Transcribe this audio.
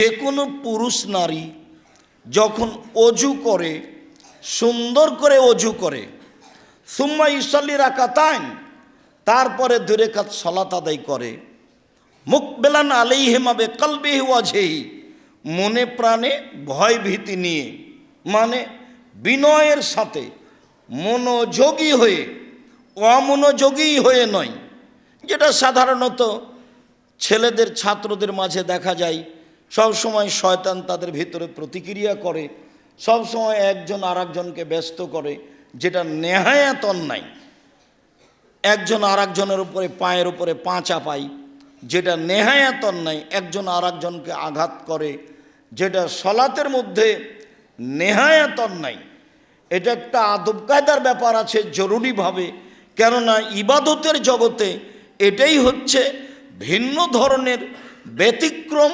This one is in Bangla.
যে কোনো পুরুষ নারী যখন অজু করে, সুন্দর করে অজু করে, সুম্মা ইউসাল্লি রাকাতাইন, তারপরে 2 রাকাত সালাত আদায় করে, মুকবেলান আলাইহিমা বিকলবিহি ওয়াজহিহি, মনে প্রাণে ভয় ভীতি নিয়ে, মানে বিনয়ের সাথে, মনোযোগী হয়ে, অমনোযোগী হয়ে নয়, যেটা সাধারণত ছেলেদের ছাত্রদের মাঝে দেখা যায়। সব সময় শয়তান তাদের ভিতরে প্রতিক্রিয়া করে, সব সময় একজন আর একজনকে ব্যস্ত করে, যেটা নেহায়াত অন্যায়। একজন আর একজনের উপরে পায়ের উপরে পা চাপায়, যেটা নেহায়াত অন্যায়। একজন আর একজনকে আঘাত করে, যেটা সলাতের মধ্যে নেহায়াত অন্যায়। এটা একটা আদব কায়দার ব্যাপার আছে জরুরিভাবে, কেননা ইবাদতের জগতে এটাই হচ্ছে ভিন্ন ধরনের ব্যতিক্রম